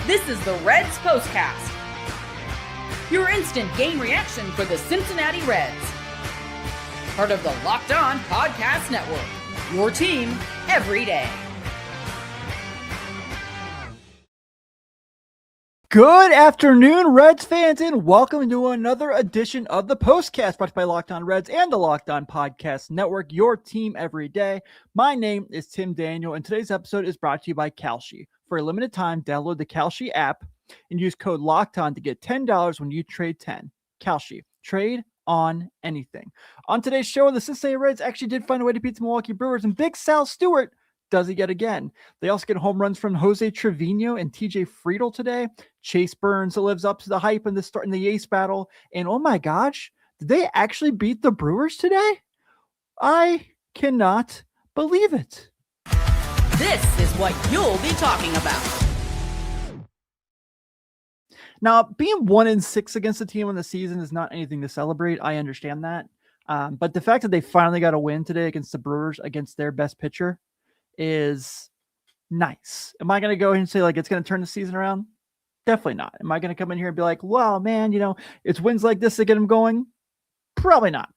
This is the Reds Postcast, your instant game reaction for the Cincinnati Reds. Part of the Locked On Podcast Network, your team every day. Good afternoon, Reds fans, and welcome to another edition of the Postcast, brought to you by Locked On Reds and the Locked On Podcast Network, your team every day. My name is Tim Daniel, and today's episode is brought to you by Kalshi. For a limited time, download the Kalshi app and use code LOCKEDON to get $10 when you trade 10. Kalshi, trade on anything. On today's show, the Cincinnati Reds actually did find a way to beat the Milwaukee Brewers, and big Sal Stewart does it yet again. They also get home runs from Jose Trevino and TJ Friedl today. Chase Burns lives up to the hype in the ace battle. And oh my gosh, did they actually beat the Brewers today? I cannot believe it. This is what you'll be talking about. Now, being 1-6 against the team in the season is not anything to celebrate. I understand that. But the fact that they finally got a win today against the Brewers, against their best pitcher, is nice. Am I going to go ahead and say, like, it's going to turn the season around? Definitely not. Am I going to come in here and be like, wow, man, it's wins like this that get them going? Probably not.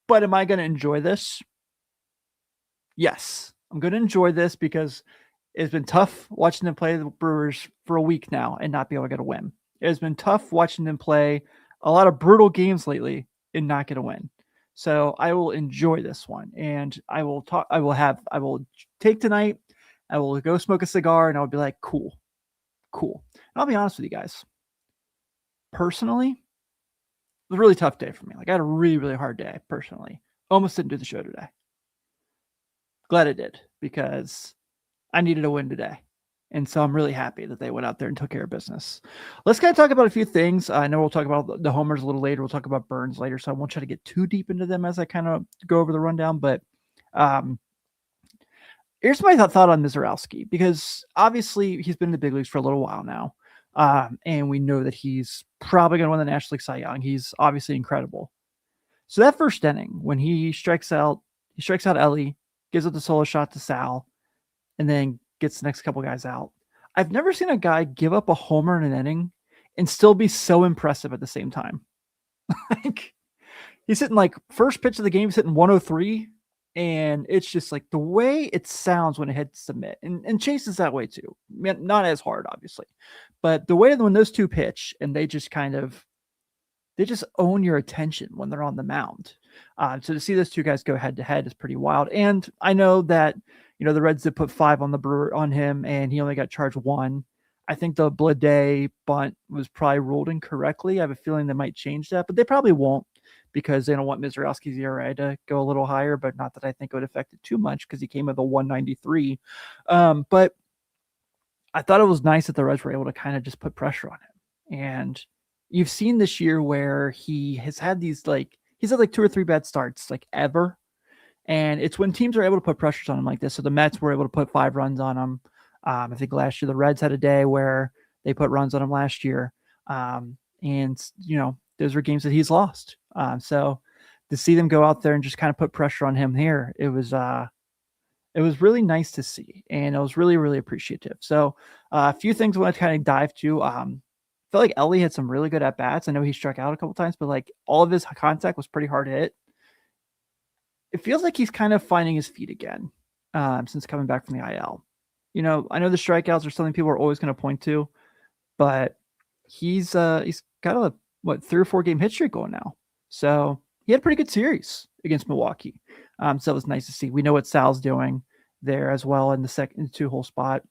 But am I going to enjoy this? Yes. I'm going to enjoy this because it's been tough watching them play the Brewers for a week now and not be able to get a win. It has been tough watching them play a lot of brutal games lately and not get a win. So I will enjoy this one, and I will take tonight. I will go smoke a cigar, and I'll be like, cool. And I'll be honest with you guys. Personally, it was a really tough day for me. Like, I had a really, really hard day personally. Almost didn't do the show today. Glad I did, because I needed a win today. And so I'm really happy that they went out there and took care of business. Let's kind of talk about a few things. I know we'll talk about the homers a little later. We'll talk about Burns later, so I won't try to get too deep into them as I kind of go over the rundown. But here's my thought on Mizorowski, because obviously he's been in the big leagues for a little while now. And we know that he's probably going to win the National League Cy Young. He's obviously incredible. So that first inning, when he strikes out Ellie, gives up the solo shot to Sal, and then gets the next couple guys out. I've never seen a guy give up a homer in an inning and still be so impressive at the same time. Like, he's hitting, like, first pitch of the game, he's hitting 103, and it's just like the way it sounds when it hits the mitt. And Chase is that way too. Not as hard, obviously, but the way that when those two pitch and they just own your attention when they're on the mound. So to see those two guys go head to head is pretty wild. And I know that, the Reds did put 5 on him, and he only got charged 1. I think the Bleday bunt was probably ruled incorrectly. I have a feeling they might change that, but they probably won't, because they don't want Mizorowski's ERA to go a little higher, but not that I think it would affect it too much, because he came with a 193. But I thought it was nice that the Reds were able to kind of just put pressure on him. And you've seen this year where he has had these, he's had 2 or 3 bad starts, ever. And it's when teams are able to put pressures on him like this. So the Mets were able to put 5 runs on him. I think last year the Reds had a day where they put runs on him last year. And, those were games that he's lost. So to see them go out there and just kind of put pressure on him here, it was really nice to see. And it was really, really appreciative. So a few things I want to kind of dive to. I felt like Ellie had some really good at-bats. I know he struck out a couple times, but all of his contact was pretty hard hit. It feels like he's kind of finding his feet again since coming back from the IL. I know the strikeouts are something people are always going to point to, but he's got a 3 or 4 game hit streak going now. So he had a pretty good series against Milwaukee. So it was nice to see. We know what Sal's doing there as well in the 2-hole spot.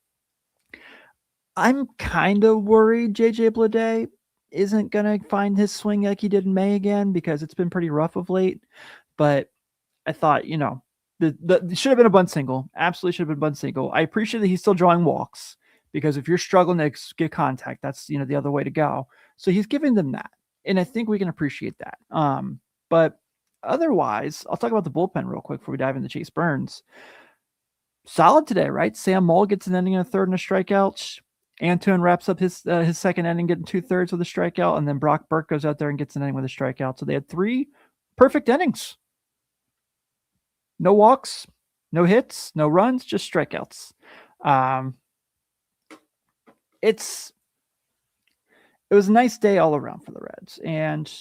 I'm kind of worried JJ Bleday isn't going to find his swing like he did in May again, because it's been pretty rough of late. But I thought, the should have been a bunt single. Absolutely should have been a bunt single. I appreciate that he's still drawing walks, because if you're struggling to get contact, that's, the other way to go. So he's giving them that. And I think we can appreciate that. But otherwise, I'll talk about the bullpen real quick before we dive into Chase Burns. Solid today, right? Sam Moll gets an inning in a third and a strikeout. Antone wraps up his second inning, getting 2/3 with a strikeout. And then Brock Burke goes out there and gets an inning with a strikeout. So they had 3 perfect innings. No walks, no hits, no runs, just strikeouts. It's it was a nice day all around for the Reds. And,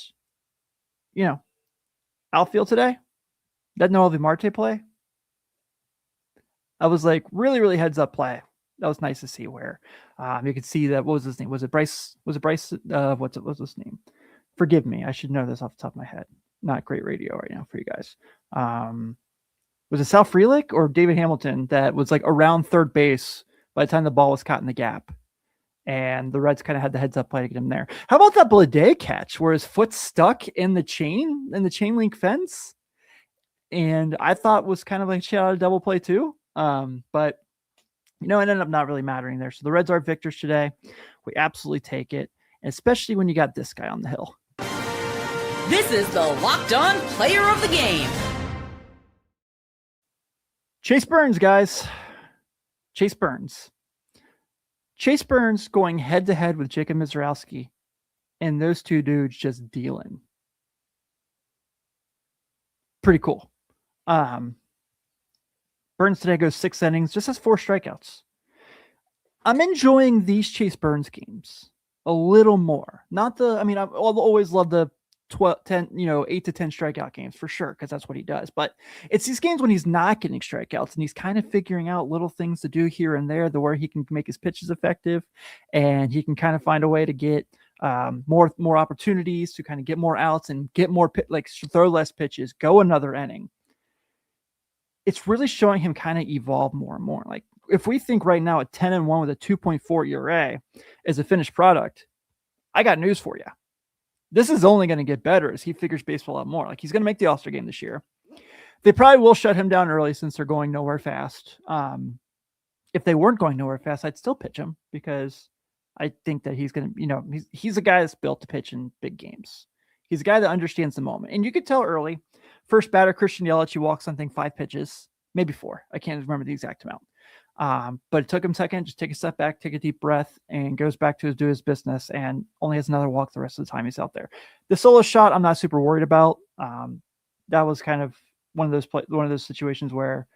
outfield today, that Noelvi Marte play, I was like, really, really heads up play. That was nice to see where you could see that. What was his name? Was it Bryce? What's his name? Forgive me. I should know this off the top of my head. Not great radio right now for you guys. Was it Sal Stewart or David Hamilton that was like around third base by the time the ball was caught in the gap? And the Reds kind of had the heads up play to get him there. How about that Bleday catch where his foot stuck in the chain link fence? And I thought was kind of like shout out a double play too. But it ended up not really mattering there. So the Reds are victors today. We absolutely take it, especially when you got this guy on the hill. This is the Locked On Player of the Game. Chase Burns, guys. Chase Burns going head-to-head with Jacob Mizrowski, and those two dudes just dealing. Pretty cool. Burns today goes 6 innings, just has 4 strikeouts. I'm enjoying these Chase Burns games a little more. I've always loved the 8 to 10 strikeout games for sure, because that's what he does. But it's these games when he's not getting strikeouts and he's kind of figuring out little things to do here and there, where he can make his pitches effective and he can kind of find a way to get more opportunities to kind of get more outs and get more throw less pitches, go another inning. It's really showing him kind of evolve more and more. Like if we think right now at 10-1 with a 2.4 ERA is a finished product, I got news for you. This is only going to get better as he figures baseball out more. Like he's going to make the All-Star game this year. They probably will shut him down early since they're going nowhere fast. If they weren't going nowhere fast, I'd still pitch him because I think that he's going to, he's a guy that's built to pitch in big games. He's a guy that understands the moment. And you could tell early, first batter, Christian Yelich, he walks, 5 pitches, maybe 4. I can't remember the exact amount. But it took him a second, just take a step back, take a deep breath, and goes back to do his business and only has another walk the rest of the time he's out there. The solo shot, I'm not super worried about. That was kind of one of those situations where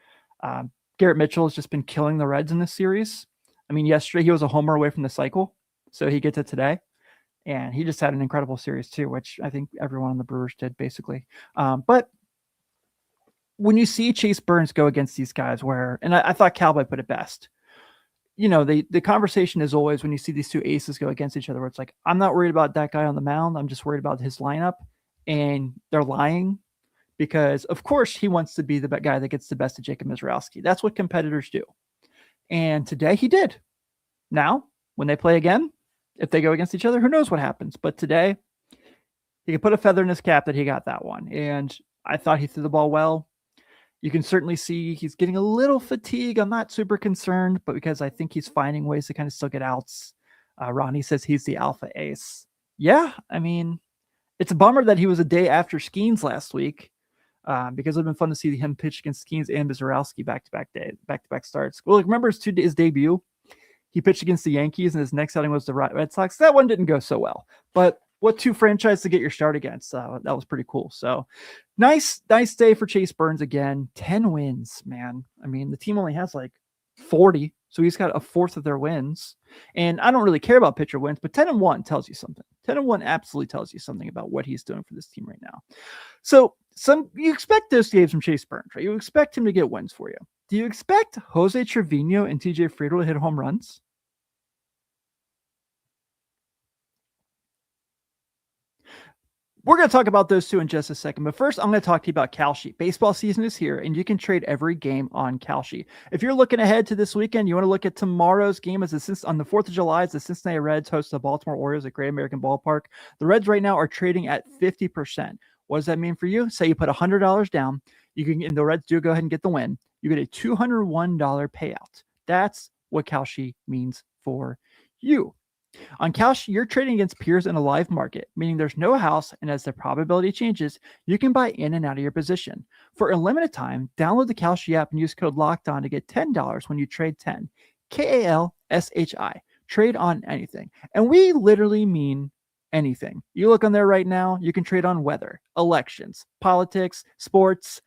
Garrett Mitchell has just been killing the Reds in this series. I mean, yesterday he was a homer away from the cycle, so he gets it today. And he just had an incredible series too, which I think everyone on the Brewers did basically. But when you see Chase Burns go against these guys and I thought Cowboy put it best, the conversation is always when you see these two aces go against each other, where it's like, I'm not worried about that guy on the mound. I'm just worried about his lineup. And they're lying because of course he wants to be the guy that gets the best of Jacob Mizrowski. That's what competitors do. And today he did. Now, when they play again, if they go against each other, who knows what happens? But today, he could put a feather in his cap that he got that one. And I thought he threw the ball well. You can certainly see he's getting a little fatigue. I'm not super concerned, but because I think he's finding ways to kind of still get outs. Ronnie says he's the alpha ace. Yeah, I mean, it's a bummer that he was a day after Skeens last week because it would have been fun to see him pitch against Skeens and Mizrowski back-to-back starts. Well, remember his debut? He pitched against the Yankees, and his next outing was the Red Sox. That one didn't go so well. But what 2 franchises to get your start against? That was pretty cool. So nice day for Chase Burns again. 10 wins, man. I mean, the team only has 40, so he's got a fourth of their wins. And I don't really care about pitcher wins, but 10-1 tells you something. 10-1 absolutely tells you something about what he's doing for this team right now. So you expect those games from Chase Burns, right? You expect him to get wins for you. Do you expect Jose Trevino and TJ Friedl to hit home runs? We're going to talk about those two in just a second, but first I'm going to talk to you about Kalshi. Baseball season is here, and you can trade every game on Kalshi. If you're looking ahead to this weekend, you want to look at tomorrow's game on the 4th of July as the Cincinnati Reds host the Baltimore Orioles at Great American Ballpark. The Reds right now are trading at 50%. What does that mean for you? Say you put $100 down, and the Reds do go ahead and get the win. You get a $201 payout. That's what Kalshi means for you. On Kalshi, you're trading against peers in a live market, meaning there's no house, and as the probability changes, you can buy in and out of your position. For a limited time, download the Kalshi app and use code LOCKEDON to get $10 when you trade 10. KALSHI. Trade on anything. And we literally mean anything. You look on there right now, you can trade on weather, elections, politics, sports,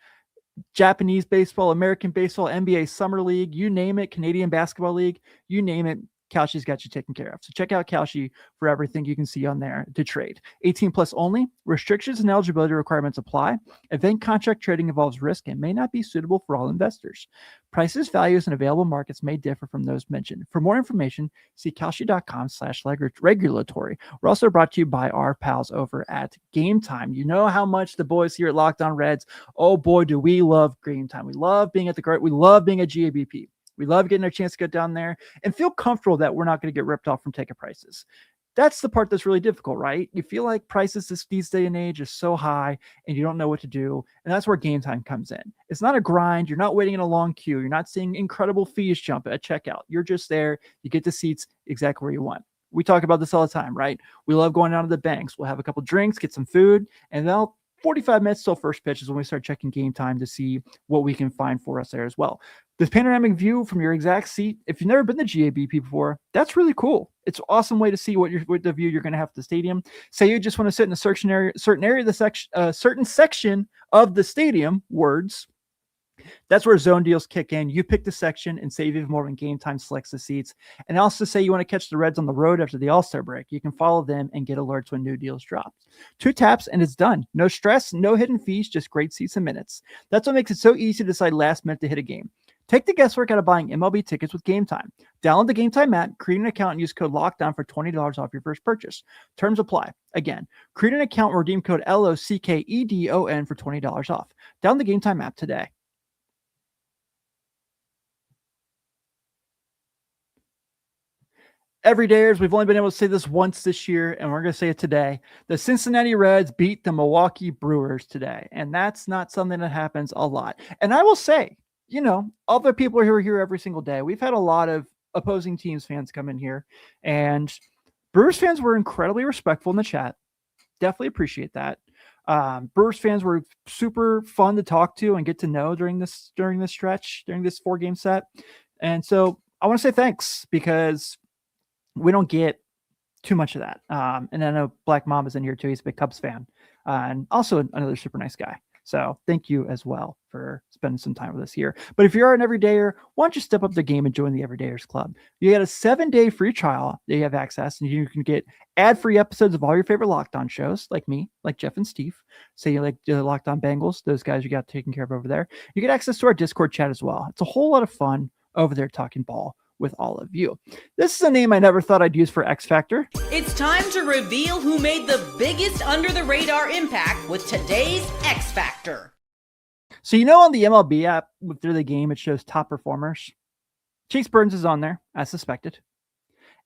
Japanese baseball, American baseball, NBA Summer League, you name it, Canadian Basketball League, you name it. Kalshi's got you taken care of. So check out Kalshi for everything you can see on there to trade. 18 plus only. Restrictions and eligibility requirements apply. Event contract trading involves risk and may not be suitable for all investors. Prices, values, and available markets may differ from those mentioned. For more information, see kalshi.com/regulatory. We're also brought to you by our pals over at Game Time. You know how much the boys here at Locked On Reds, oh boy, do we love Game Time. We love being at the we love being at GABP. We love getting a chance to go down there and feel comfortable that we're not going to get ripped off from ticket prices. That's the part that's really difficult, right? You feel like prices these day and age is so high and you don't know what to do. And that's where Game Time comes in. It's not a grind. You're not waiting in a long queue. You're not seeing incredible fees jump at checkout. You're just there. You get the seats exactly where you want. We talk about this all the time, right? We love going down to the banks. We'll have a couple drinks, get some food, and then 45 minutes till first pitch is when we start checking Game Time to see what we can find for us there as well. This panoramic view from your exact seat, if you've never been to GABP before, that's really cool. It's an awesome way to see what the view you're going to have at the stadium. Say you just want to sit in a certain area of the certain section of the stadium, words. That's where zone deals kick in. You pick the section and save even more when Game Time selects the seats. And also say you want to catch the Reds on the road after the All-Star break. You can follow them and get alerts when new deals drop. 2 taps and it's done. No stress, no hidden fees, just great seats and minutes. That's what makes it so easy to decide last minute to hit a game. Take the guesswork out of buying MLB tickets with Game Time. Download the Game Time app, create an account, and use code LOCKDOWN for $20 off your first purchase. Terms apply. Again, create an account and redeem code LOCKEDON for $20 off. Download the Game Time app today. Everydayers, we've only been able to say this once this year, and we're going to say it today. The Cincinnati Reds beat the Milwaukee Brewers today, and that's not something that happens a lot. And I will say, other people who are here every single day, we've had a lot of opposing teams fans come in here, and Brewers fans were incredibly respectful in the chat. Definitely appreciate that. Brewers fans were super fun to talk to and get to know during this stretch, during this 4-game set. And so I want to say thanks, because we don't get too much of that. And I know Black Mama's in here too. He's a big Cubs fan, and also another super nice guy. So thank you as well for spending some time with us here. But if you are an everydayer, why don't you step up the game and join the Everydayers Club? You get a 7-day free trial that you have access, and you can get ad-free episodes of all your favorite Locked On shows, like me, like Jeff and Steve. Say you like the Locked On Bengals, those guys you got taken care of over there. You get access to our Discord chat as well. It's a whole lot of fun over there talking ball with all of you. This is a name I never thought I'd use for X Factor. It's time to reveal who made the biggest under-the-radar impact with today's X Factor. So on the MLB app, through the game, it shows top performers. Chase Burns is on there, as suspected.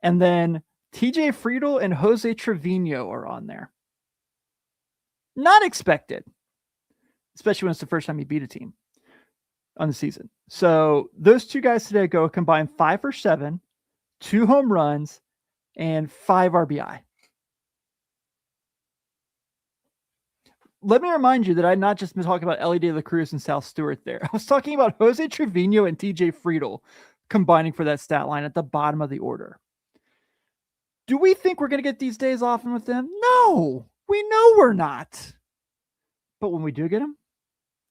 And then TJ Friedl and Jose Trevino are on there. Not expected, especially when it's the first time you beat a team on the season. So those 2 guys today go combined 5 for 7, 2 home runs, and 5 RBI. Let me remind you that I'd not just been talking about Ellie De La Cruz and Sal Stewart there. I was talking about Jose Trevino and TJ Friedl combining for that stat line at the bottom of the order. Do we think we're going to get these days off with them? No, we know we're not. But when we do get them,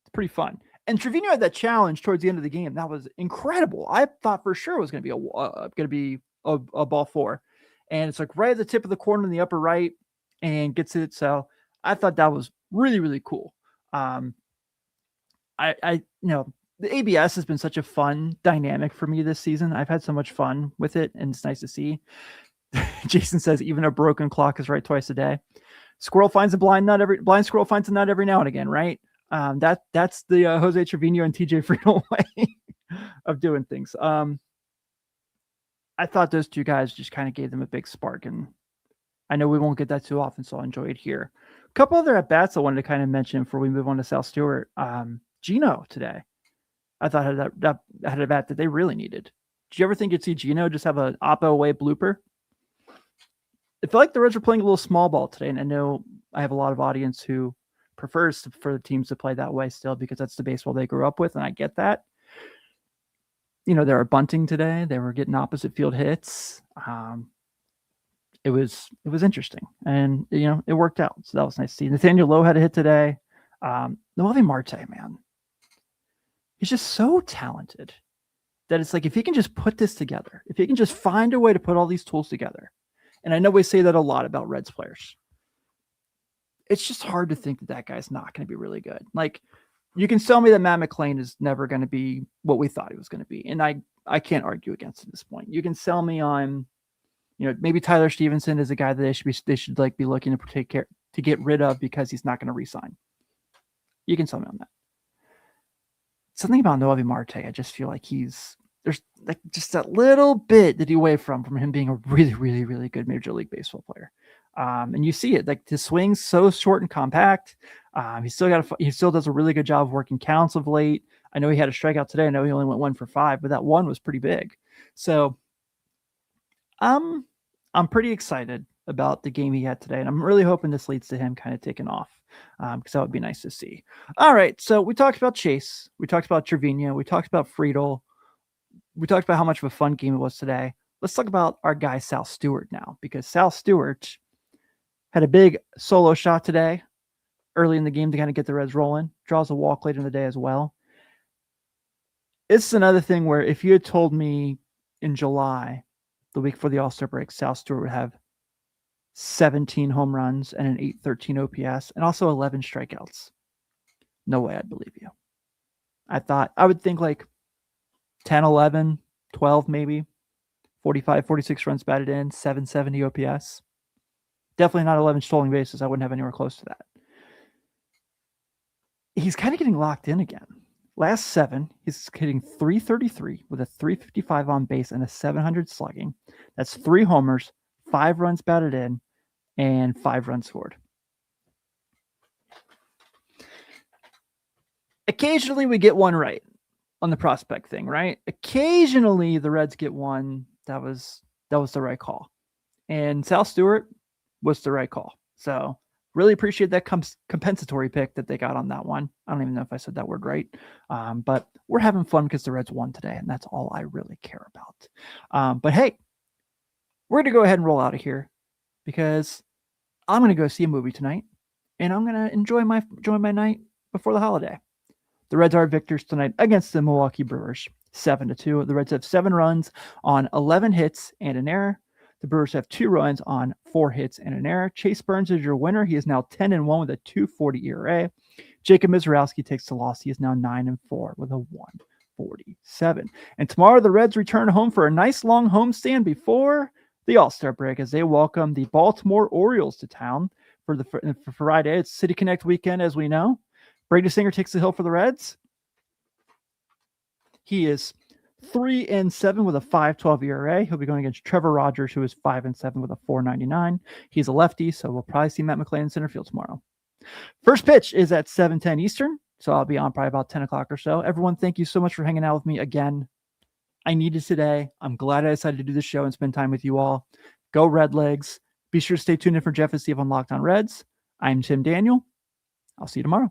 it's pretty fun. And Trevino had that challenge towards the end of the game. That was incredible. I thought for sure it was going to be a ball 4, and it's like right at the tip of the corner in the upper right, and gets it. So I thought that was really, really cool. The ABS has been such a fun dynamic for me this season. I've had so much fun with it, and it's nice to see. Jason says even a broken clock is right twice a day. Squirrel finds a blind squirrel finds a nut every now and again, right? That's the Jose Trevino and TJ Friedl way of doing things. I thought those 2 guys just kind of gave them a big spark, and I know we won't get that too often, so I'll enjoy it here. A couple other at-bats I wanted to kind of mention before we move on to Sal Stewart. Gino today, I thought had a bat that they really needed. Did you ever think you'd see Gino just have an Oppo away blooper? I feel like the Reds were playing a little small ball today, and I know I have a lot of audience who prefers for the teams to play that way still, because that's the baseball they grew up with, and I get that. They were bunting today. They were getting opposite field hits. It was interesting, and it worked out. So that was nice to see. Nathaniel Lowe had a hit today. Noelvi Marte, man, he's just so talented that it's like if he can just put this together, if he can just find a way to put all these tools together, and I know we say that a lot about Reds players, it's just hard to think that that guy's not going to be really good. Like, you can tell me that Matt McLain is never going to be what we thought he was going to be, and I can't argue against it at this point. You can sell me on, maybe Tyler Stevenson is a guy that they should like be looking to take care to get rid of because he's not going to re-sign. You can sell me on that. Something about Noelvi Marte, I just feel like there's like just that little bit that he away from him being a really, really, really good Major League Baseball player. And you see it, like his swing's so short and compact. He still does a really good job of working counts of late. I know he had a strikeout today. I know he only went 1 for 5, but that one was pretty big. So I'm pretty excited about the game he had today, and I'm really hoping this leads to him kind of taking off, because that would be nice to see. All right, so we talked about Chase, we talked about Trevino, we talked about Friedl, we talked about how much of a fun game it was today. Let's talk about our guy Sal Stewart now, because Sal Stewart had a big solo shot today early in the game to kind of get the Reds rolling, draws a walk later in the day as well. It's another thing where if you had told me in July, the week before the All-Star break, Sal Stewart would have 17 home runs and an 813 OPS and also 11 strikeouts, no way I'd believe you. I would think like 10, 11, 12 maybe, 45, 46 runs batted in, 770 OPS. Definitely not 11 stolen bases. I wouldn't have anywhere close to that. He's kind of getting locked in again. Last 7, he's hitting 333 with a 355 on base and a 700 slugging. That's 3 homers, 5 runs batted in, and 5 runs scored. Occasionally we get one right on the prospect thing, right? Occasionally the Reds get one that was the right call. And Sal Stewart was the right call. So really appreciate that compensatory pick that they got on that one. I don't even know if I said that word right. But we're having fun because the Reds won today, and that's all I really care about. But hey, we're going to go ahead and roll out of here because I'm going to go see a movie tonight, and I'm going to enjoy my night before the holiday. The Reds are victors tonight against the Milwaukee Brewers, 7-2. The Reds have 7 runs on 11 hits and an error. The Brewers have 2 runs on 4 hits and an error. Chase Burns is your winner. He is now 10-1 with a 2.40 ERA. Jacob Mizorowski takes the loss. He is now 9-4 with a 1.47. And tomorrow the Reds return home for a nice long homestand before the All-Star break as they welcome the Baltimore Orioles to town for Friday. It's City Connect weekend, as we know. Brady Singer takes the hill for the Reds. He is 3-7 with a 5.12 ERA. He'll be going against Trevor Rogers, who is 5-7 with a 4.99. He's a lefty, so we'll probably see Matt McLain in center field tomorrow. First pitch is at 7:10 Eastern, so I'll be on probably about 10 o'clock or so. Everyone, thank you so much for hanging out with me again. I needed today. I'm glad I decided to do this show and spend time with you all. Go Red Legs. Be sure to stay tuned in for Jeff and Steve on Locked On Reds. I'm Tim Daniel. I'll see you tomorrow.